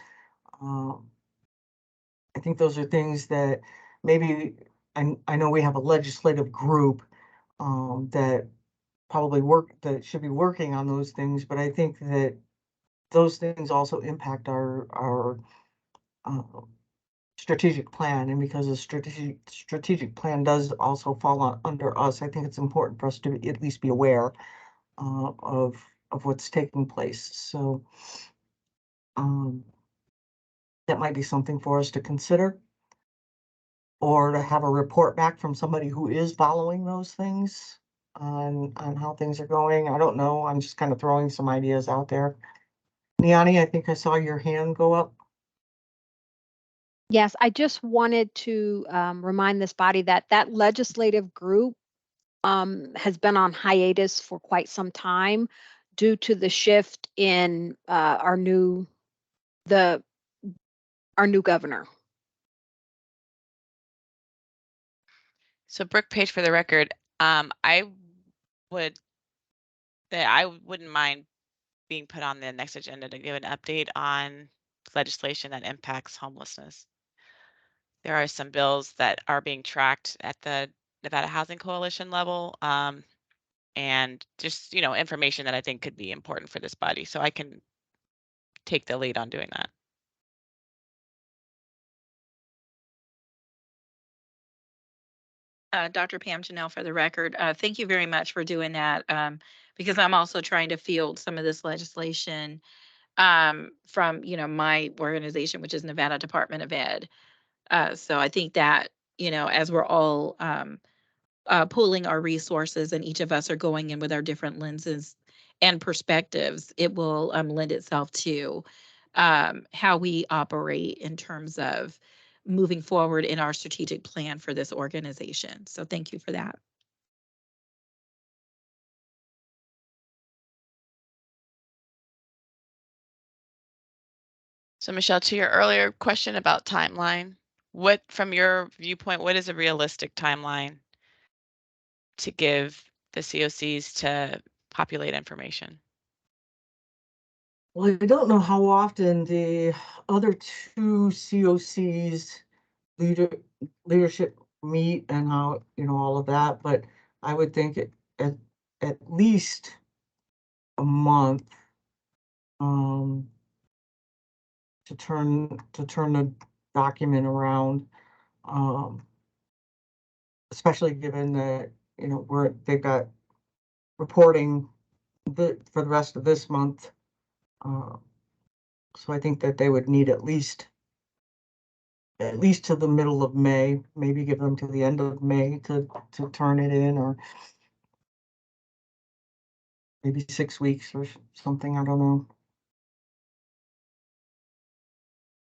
E: I think those are things that maybe, I know we have a legislative group that that should be working on those things, but I think that those things also impact our strategic plan, and because the strategic plan does also fall under us, I think it's important for us to at least be aware of what's taking place. So that might be something for us to consider, or to have a report back from somebody who is following those things on how things are going. I don't know. I'm just kind of throwing some ideas out there. Niani, I think I saw your hand go up.
B: Yes, I just wanted to remind this body that legislative group has been on hiatus for quite some time due to the shift in our new governor.
F: So Brooke Page, for the record, I wouldn't mind being put on the next agenda to give an update on legislation that impacts homelessness. There are some bills that are being tracked at the Nevada Housing Coalition level, and just, information that I think could be important for this body. So I can take the lead on doing that.
D: Dr. Pam Janelle, for the record, thank you very much for doing that, because I'm also trying to field some of this legislation from, my organization, which is Nevada Department of Ed. So I think that, as we're all pooling our resources and each of us are going in with our different lenses and perspectives, it will lend itself to how we operate in terms of moving forward in our strategic plan for this organization. So thank you for that.
F: So Michelle, to your earlier question about timeline, from your viewpoint, what is a realistic timeline to give the COCs to populate information?
E: Well, I don't know how often the other two COCs leadership meet and how, all of that, but I would think at least a month to turn the document around, especially given that, they've got reporting for the rest of this month. So I think that they would need at least to the middle of May, maybe give them to the end of May to turn it in, or maybe 6 weeks or something, I don't know.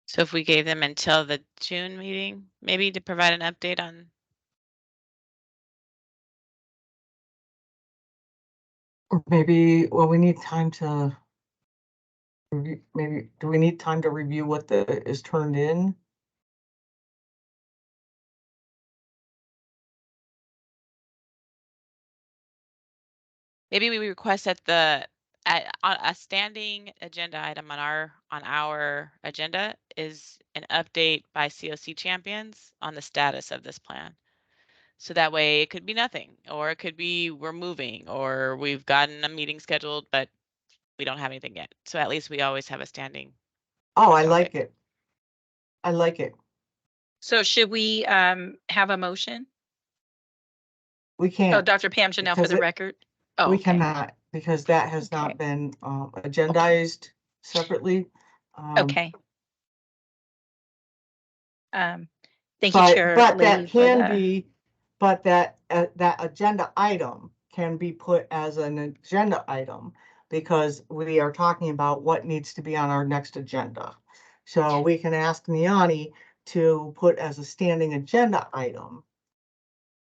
F: So if we gave them until the June meeting, maybe to provide an update on.
E: Or maybe, well, we need time to review, maybe, do we need time to review what is turned in?
F: Maybe we request on a standing agenda item on our agenda is an update by COC champions on the status of this plan. So that way it could be nothing, or it could be we're moving, or we've gotten a meeting scheduled, but we don't have anything yet. So at least we always have a standing.
E: Oh, I like it. I like it.
D: So should we have a motion?
E: We
D: Oh,
E: can't.
D: Dr. Pam Janelle, for
E: because
D: the
E: it-
D: record. Oh,
E: We
D: okay.
E: cannot, because that has
D: Okay.
E: not been agendized separately.
D: Okay. Thank you,
E: But
D: Chair
E: that
D: Lady, for
E: can
D: the.
E: be, but that agenda item can be put as an agenda item, because we are talking about what needs to be on our next agenda. So we can ask Niani to put as a standing agenda item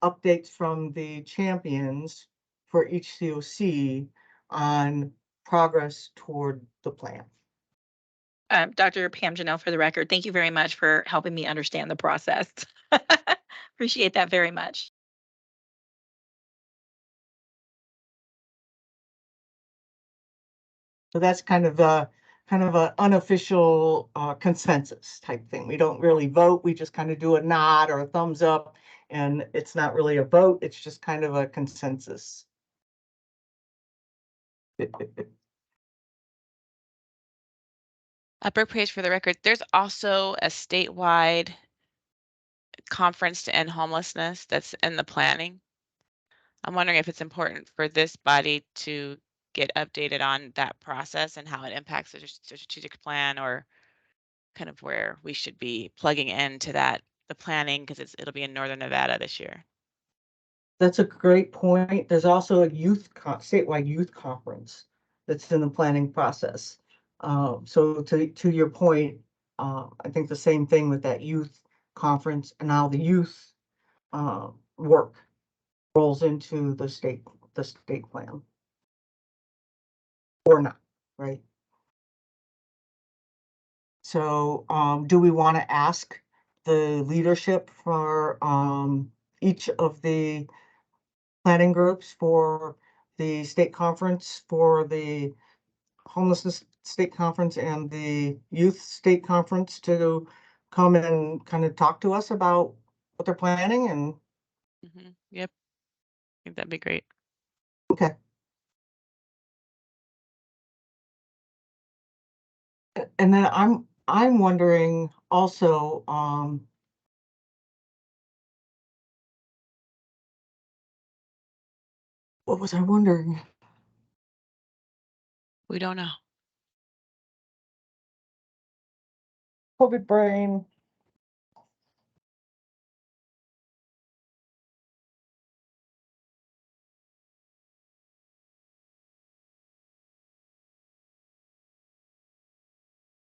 E: updates from the champions for each COC on progress toward the plan.
D: Dr. Pam Janelle, for the record, thank you very much for helping me understand the process. Appreciate that very much.
E: So that's kind of a unofficial consensus type thing. We don't really vote. We just kind of do a nod or a thumbs up, and it's not really a vote. It's just kind of a consensus.
F: Upper page, for the record, there's also a statewide conference to end homelessness that's in the planning. I'm wondering if it's important for this body to get updated on that process and how it impacts the strategic plan, or kind of where we should be plugging into the planning, because it'll be in Northern Nevada this year.
E: That's a great point. There's also a statewide youth conference that's in the planning process. So to your point, I think the same thing with that youth conference and now the youth work rolls into the state plan. Or not, right? So do we want to ask the leadership for each of the planning groups for the state conference, for the homelessness state conference and the youth state conference to come and kind of talk to us about what they're planning? And
F: Yep. I think that'd be great.
E: okay. And then I'm wondering also, what was I wondering?
F: We don't know.
E: COVID brain.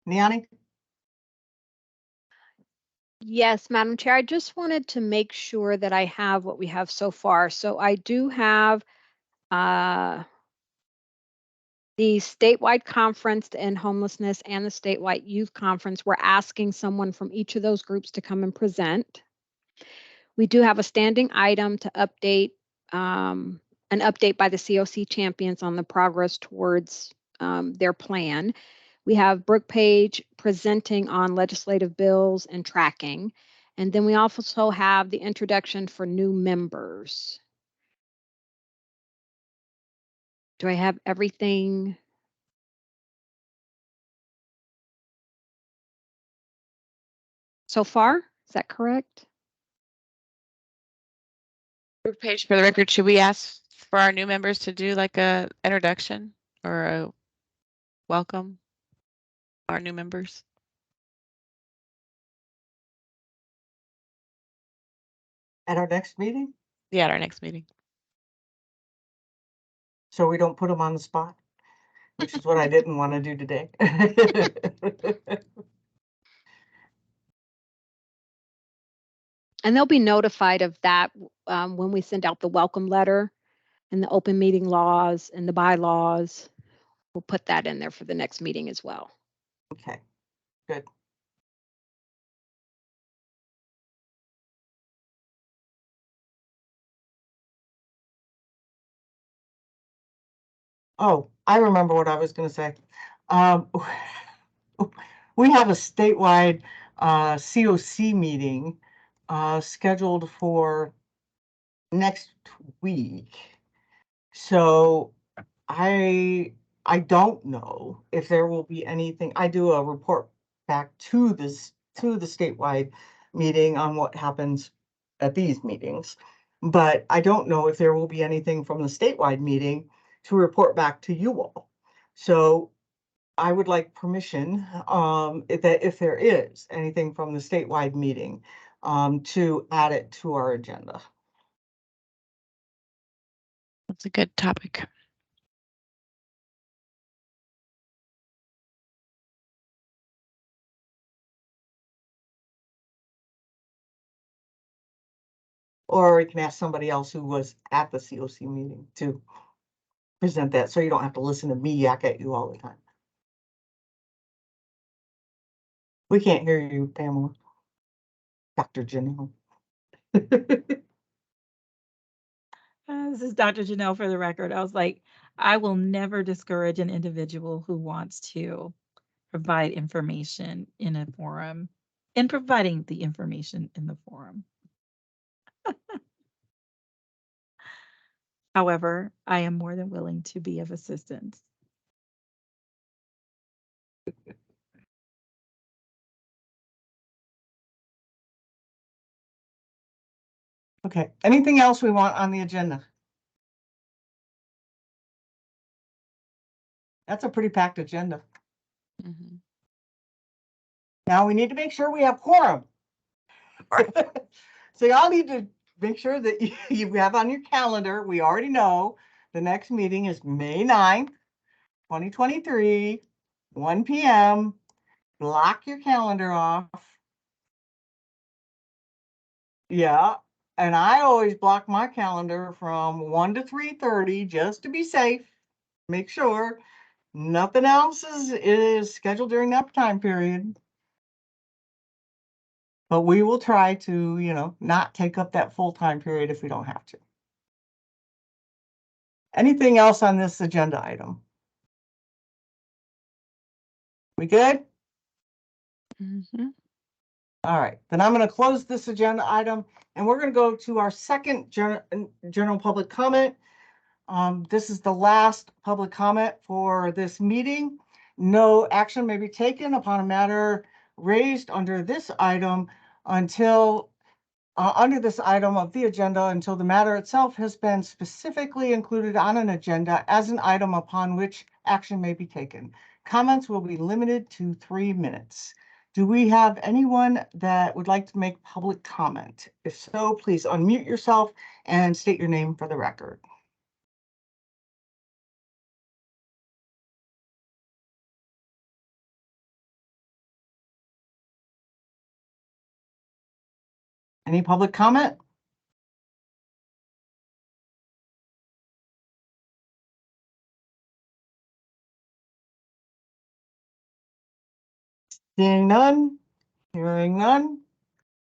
E: Niani?
B: Yes, Madam Chair, I just wanted to make sure that I have what we have so far. So I do have the statewide conference to end homelessness and the statewide youth conference. We're asking someone from each of those groups to come and present. We do have a standing item to update, an update by the COC champions on the progress towards their plan. We have Brooke Page presenting on legislative bills and tracking. And then we also have the introduction for new members. Do I have everything? So far, is that correct?
F: Brooke Page, for the record, should we ask for our new members to do like a introduction or a welcome our new members?
E: At our next meeting?
F: Yeah, at our next meeting.
E: So we don't put them on the spot, which is what I didn't want to do today.
B: And they'll be notified of that when we send out the welcome letter and the open meeting laws and the bylaws. We'll put that in there for the next meeting as well.
E: Okay, good. Oh, I remember what I was going to say. We have a statewide COC meeting scheduled for next week. So I don't know if there will be anything. I do a report back to the statewide meeting on what happens at these meetings, but I don't know if there will be anything from the statewide meeting to report back to you all. So I would like permission, if there is anything from the statewide meeting, to add it to our agenda.
F: That's a good topic.
E: Or we can ask somebody else who was at the COC meeting to present that, so you don't have to listen to me yak at you all the time. We can't hear you, Pamela. Dr. Janelle.
D: This is Dr. Janelle for the record. I was like, I will never discourage an individual who wants to provide information in a forum and providing the information in the forum. However, I am more than willing to be of assistance.
E: Okay, anything else we want on the agenda? That's a pretty packed agenda.
F: Mm-hmm.
E: Now we need to make sure we have quorum. So y'all need to make sure that you have on your calendar. We already know the next meeting is May 9th, 2023, 1 p.m. Block your calendar off. Yeah, And I always block my calendar from 1 to 3:30 just to be safe. Make sure nothing else is scheduled during that time period. But we will try to, not take up that full time period if we don't have to. Anything else on this agenda item? We good?
D: Mhm.
E: All right, then I'm going to close this agenda item and we're going to go to our second general public comment. This is the last public comment for this meeting. No action may be taken upon a matter raised under this item until under this item of the agenda until the matter itself has been specifically included on an agenda as an item upon which action may be taken. Comments will be limited to 3 minutes. Do we have anyone that would like to make public comment? If so, please unmute yourself and state your name for the record. Any public comment? Seeing none, hearing none,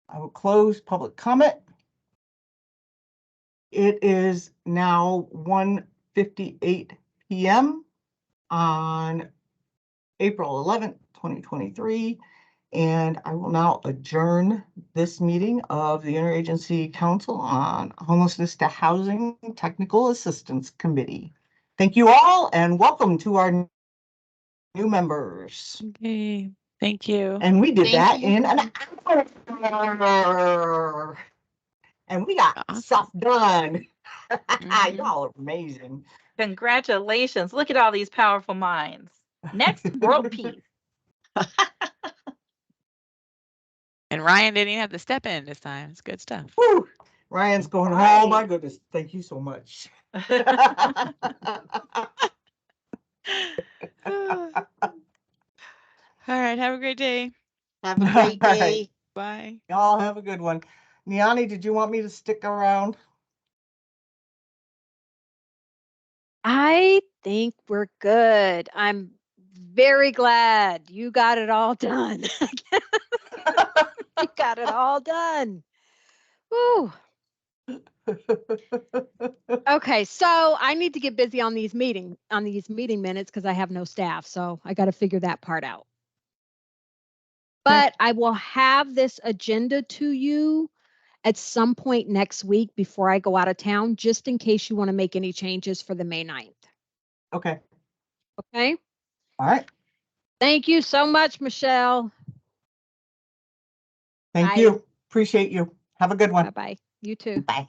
E: I will close public comment. It is now 1:58 p.m. on April 11th, 2023, and I will now adjourn this meeting of the Interagency Council on Homelessness to Housing Technical Assistance Committee. Thank you all and welcome to our new members.
D: Okay, thank you.
E: And we did
H: Thank
E: that
H: you.
E: in an hour. And we got
D: Awesome.
E: stuff done.
D: Mhm.
E: Y'all are amazing.
D: Congratulations. Look at all these powerful minds. Next, world peace.
F: And Ryan didn't even have to step in this time. It's good stuff.
E: Woo! Ryan's going, oh my goodness, thank you so much.
F: All right. Have a great day.
H: Have a great
E: All right.
H: day.
F: Bye.
E: Y'all have a good one. Niani, did you want me to stick around?
B: I think we're good. I'm very glad you got it all done. You got it all done. Woo. Okay, so I need to get busy on these meeting minutes because I have no staff. So I got to figure that part out. But I will have this agenda to you at some point next week before I go out of town, just in case you want to make any changes for the May 9th.
E: Okay.
B: Okay.
E: All right.
B: Thank you so much, Michelle.
E: Thank
B: Bye.
E: you. Appreciate you. Have a good one.
B: Bye-bye. You too.
E: Bye.